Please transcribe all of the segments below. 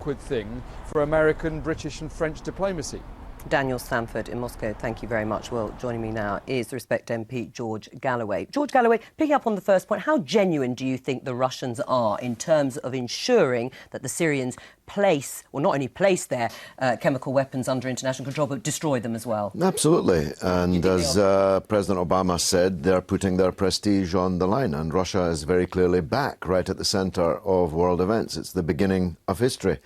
awkward thing for American, British and French diplomacy. Daniel Stamford in Moscow, thank you very much. Well, joining me now is the Respect MP George Galloway. George Galloway, picking up on the first point, how genuine do you think the Russians are in terms of ensuring that the Syrians place, or not only place their chemical weapons under international control, but destroy them as well? Absolutely. And as President Obama said, they're putting their prestige on the line. And Russia is very clearly back right at the centre of world events. It's the beginning of history,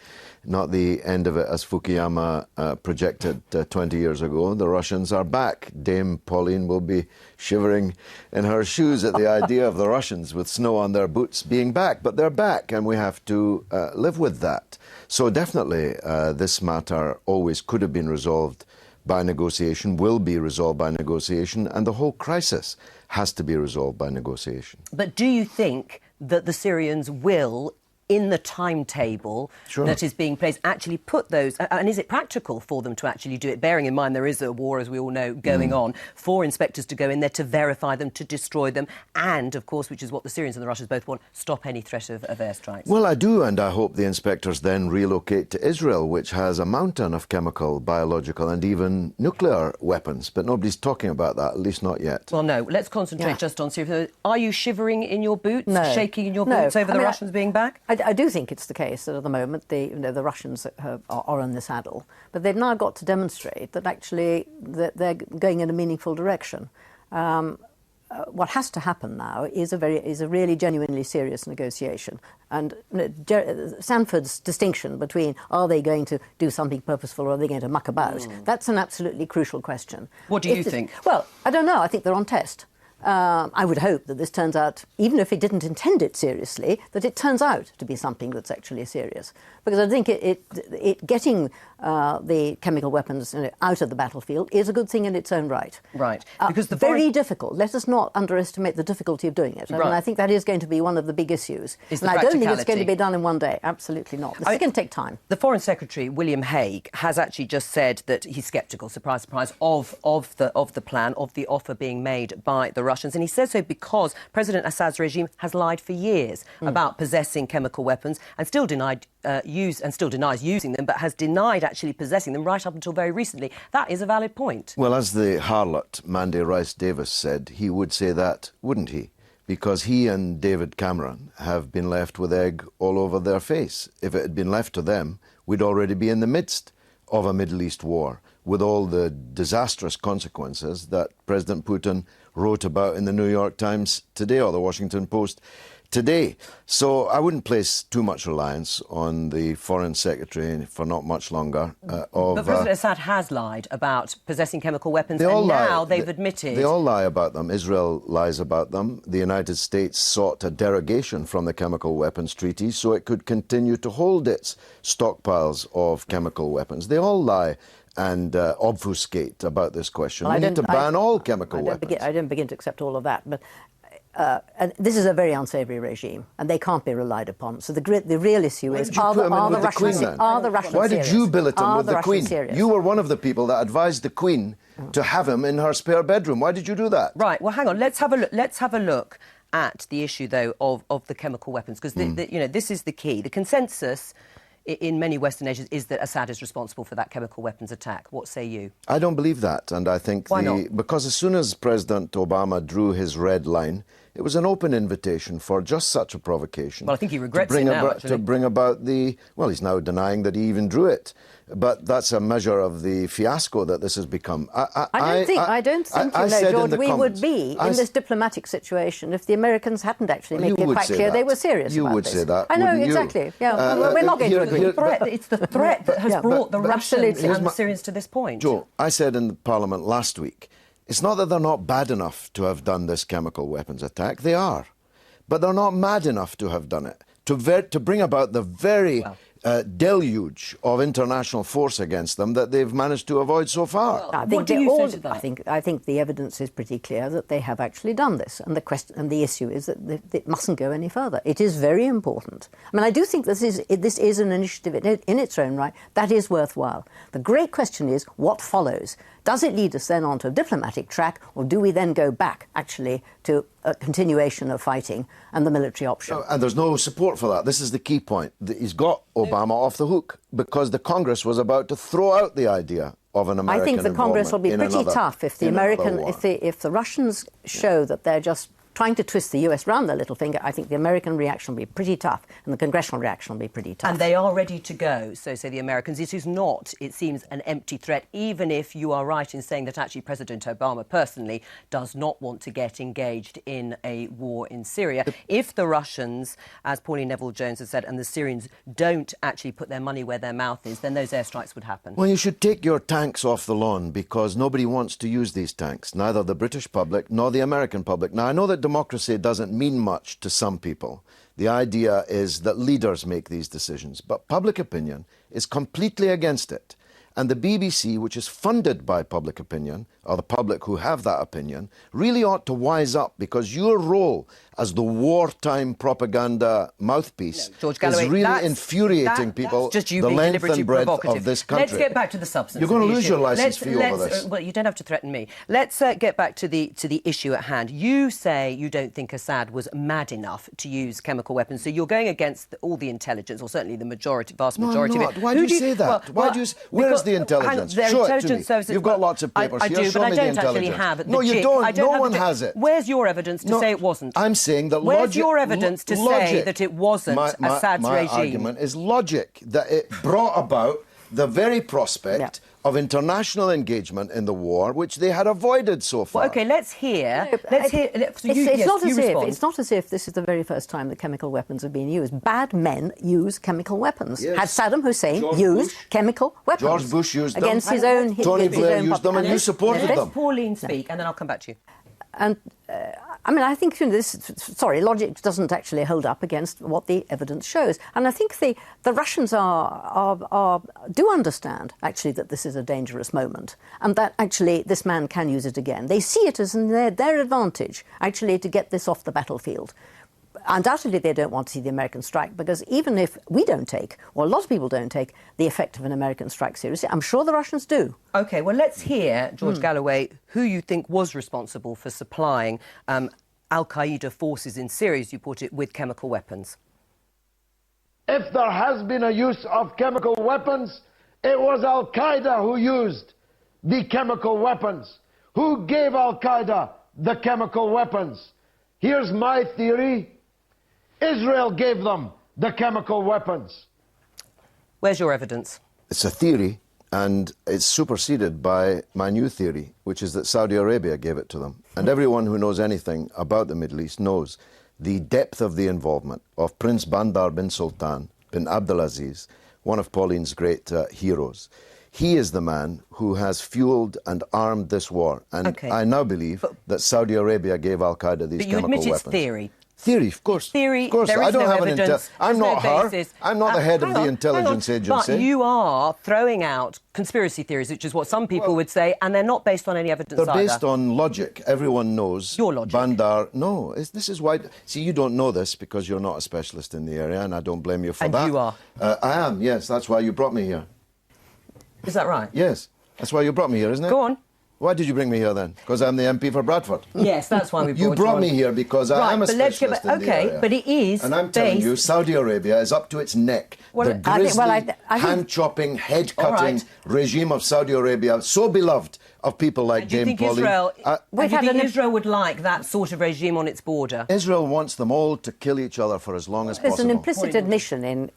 not the end of it, as Fukuyama projected 20 years ago. The Russians are back. Dame Pauline will be shivering in her shoes at the idea of the Russians with snow on their boots being back. But they're back, and we have to live with that. So definitely this matter always could have been resolved by negotiation, will be resolved by negotiation, and the whole crisis has to be resolved by negotiation. But do you think that the Syrians will, in the timetable that is being placed, actually put those, and is it practical for them to actually do it, bearing in mind there is a war, as we all know, going on, for inspectors to go in there to verify them, to destroy them, and, of course, which is what the Syrians and the Russians both want, stop any threat of airstrikes? Well, I do, and I hope the inspectors then relocate to Israel, which has a mountain of chemical, biological and even nuclear weapons, but nobody's talking about that, at least not yet. Well, no, let's concentrate just on Syria. Are you shivering in your boots, shaking in your No. boots over the Russians being back? I do think it's the case that at the moment the Russians are on the saddle, but they've now got to demonstrate that actually that they're going in a meaningful direction. What has to happen now is a really genuinely serious negotiation. And Sanford's distinction between are they going to do something purposeful or are they going to muck about, that's an absolutely crucial question. What do you think? Well, I don't know. I think they're on test. I would hope that this turns out, even if it didn't intend it seriously, that it turns out to be something that's actually serious. Because I think getting the chemical weapons out of the battlefield is a good thing in its own right. Right. Because very difficult. Let us not underestimate the difficulty of doing it. And I think that is going to be one of the big issues. And I don't think it's going to be done in one day. Absolutely not. This is going to take time. The Foreign Secretary, William Hague, has actually just said that he's sceptical, surprise, surprise, of the plan, of the offer being made by the Russians. And he says so because President Assad's regime has lied for years about possessing chemical weapons and still denies using them, but has denied actually possessing them right up until very recently. That is a valid point. Well, as the harlot Mandy Rice Davis said, he would say that, wouldn't he? Because he and David Cameron have been left with egg all over their face. If it had been left to them, we'd already be in the midst of a Middle East war, with all the disastrous consequences that President Putin wrote about in the New York Times today, or the Washington Post today. So I wouldn't place too much reliance on the Foreign Secretary for not much longer. But President Assad has lied about possessing chemical weapons, and now they've admitted. They all lie about them. Israel lies about them. The United States sought a derogation from the Chemical Weapons Treaty so it could continue to hold its stockpiles of chemical weapons. They all lie and obfuscate about this question. We need to ban all chemical weapons. I don't begin to accept all of that, but and this is a very unsavoury regime, and they can't be relied upon. So the real issue is, are the Russians serious? Why did you billet him with the Queen? You were one of the people that advised the Queen to have him in her spare bedroom. Why did you do that? Right, well, hang on. Let's have a look. Let's have a look at the issue, though, of the chemical weapons, because this is the key. The consensus in many Western nations is that Assad is responsible for that chemical weapons attack. What say you? I don't believe that, and I think Why not? Because as soon as President Obama drew his red line, it was an open invitation for just such a provocation. Well, I think he regrets it now, actually. To bring about well, he's now denying that he even drew it. But that's a measure of the fiasco that this has become. I don't think, George, we would be in this diplomatic situation if the Americans hadn't actually made it quite clear they were serious about this. You would say that. I know, exactly. Yeah, we're not going to agree. It's the threat that has brought the Russians and the Syrians to this point. Joe, I said in the Parliament last week, it's not that they're not bad enough to have done this chemical weapons attack. They are. But they're not mad enough to have done it. To bring about the very deluge of international force against them that they've managed to avoid so far. Well, what do you say to that? I think the evidence is pretty clear that they have actually done this, and the issue is that it mustn't go any further. It is very important. I mean, I do think this is an initiative in its own right that is worthwhile. The great question is what follows. Does it lead us then onto a diplomatic track, or do we then go back actually to a continuation of fighting and the military option. And there's no support for that. This is the key point. He's got Obama off the hook because the Congress was about to throw out the idea of an American I think the Congress will be pretty tough if the if the Russians show that they're just trying to twist the US round their little finger. I think the American reaction will be pretty tough and the congressional reaction will be pretty tough. And they are ready to go, so say the Americans. It is not, it seems, an empty threat, even if you are right in saying that actually President Obama personally does not want to get engaged in a war in Syria. If the Russians, as Pauline Neville-Jones has said, and the Syrians don't actually put their money where their mouth is, then those airstrikes would happen. Well, you should take your tanks off the lawn because nobody wants to use these tanks, neither the British public nor the American public. Now, I know that democracy doesn't mean much to some people. The idea is that leaders make these decisions, but public opinion is completely against it. And the BBC, which is funded by public opinion, or the public who have that opinion, really ought to wise up because your role as the wartime propaganda mouthpiece George Galloway, is really infuriating people just you the being length deliberately and breadth provocative. of this country. Let's get back to the substance. You're going to of the lose issue. your licence fee over this. Well, you don't have to threaten me. Let's get back to the issue at hand. You say you don't think Assad was mad enough to use chemical weapons, so you're going against all the intelligence, or certainly the vast majority I'm of not. it. Why do you say that? Where is the intelligence? Show it to me. Services, You've got lots of papers I here. do, Show but me I the don't actually intelligence. have it. No, you don't. No one has it. Where's your evidence to say it wasn't? I'm saying that Where's your evidence to say that it wasn't Assad's regime? My argument is logic, that it brought about the very prospect of international engagement in the war, which they had avoided so far. Well, OK, let's hear. It's not as if this is the very first time that chemical weapons have been used. Bad men use chemical weapons. Yes. Had Saddam Hussein used chemical weapons? George Bush used them. Against his own... Tony Blair used them, and you supported them. Let Pauline speak, and then I'll come back to you. And, I mean, I think logic doesn't actually hold up against what the evidence shows. And I think the Russians do understand, actually, that this is a dangerous moment and that, actually, this man can use it again. They see it as their advantage, actually, to get this off the battlefield. Undoubtedly, they don't want to see the American strike because even if we don't take, or a lot of people don't take, the effect of an American strike seriously, I'm sure the Russians do. OK, well, let's hear, George Galloway, who you think was responsible for supplying al-Qaeda forces in Syria, as you put it, with chemical weapons. If there has been a use of chemical weapons, it was al-Qaeda who used the chemical weapons. Who gave al-Qaeda the chemical weapons? Here's my theory. Israel gave them the chemical weapons. Where's your evidence? It's a theory, and it's superseded by my new theory, which is that Saudi Arabia gave it to them. And everyone who knows anything about the Middle East knows the depth of the involvement of Prince Bandar bin Sultan bin Abdulaziz, one of Pauline's great heroes. He is the man who has fueled and armed this war. And I now believe that Saudi Arabia gave al-Qaeda these chemical weapons. But you admit it's theory. Theory, of course. Theory, of course. there is I don't no have evidence. I'm not her. Basis. I'm not the head of the intelligence agency. But you are throwing out conspiracy theories, which is what some people would say, and they're not based on any evidence They're based on logic. Everyone knows. Your logic. Bandar. No, this is why. See, you don't know this because you're not a specialist in the area, and I don't blame you for that. And you are. I am, yes. That's why you brought me here. Is that right? Yes. That's why you brought me here, isn't it? Go on. Why did you bring me here then? Because I'm the MP for Bradford. Yes, that's why we brought you. You brought me here because I am a specialist in the area. But it is. And I'm telling you, Saudi Arabia is up to its neck. Well, the grisly, hand-chopping, head-cutting regime of Saudi Arabia, so beloved of people like Dame Pauline. Israel would like that sort of regime on its border? Israel wants them all to kill each other for as long as possible. There's an implicit admission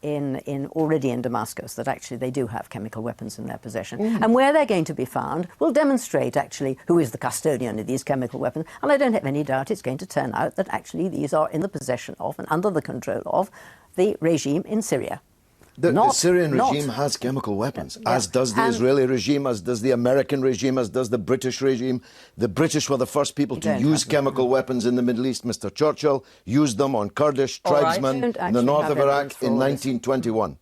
already in Damascus that actually they do have chemical weapons in their possession. And where they're going to be found will demonstrate actually who is the custodian of these chemical weapons. And I don't have any doubt it's going to turn out that actually these are in the possession of and under the control of the regime in Syria. The Syrian regime has chemical weapons, as does the Israeli regime, as does the American regime, as does the British regime. The British were the first people to use chemical weapons in the Middle East. Mr. Churchill used them on Kurdish tribesmen in the north of Iraq in 1921.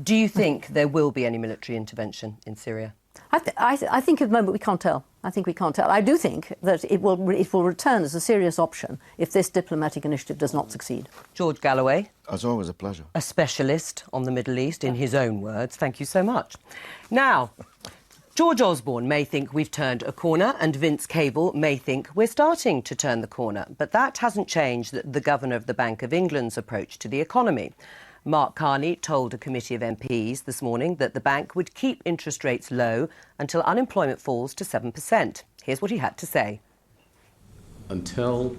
Do you think there will be any military intervention in Syria? I think at the moment we can't tell. I think we can't tell. I do think that it will return as a serious option if this diplomatic initiative does not succeed. George Galloway. It's always a pleasure. A specialist on the Middle East, in his own words. Thank you so much. Now, George Osborne may think we've turned a corner and Vince Cable may think we're starting to turn the corner. But that hasn't changed the Governor of the Bank of England's approach to the economy. Mark Carney told a committee of MPs this morning that the bank would keep interest rates low until unemployment falls to 7%. Here's what he had to say. Until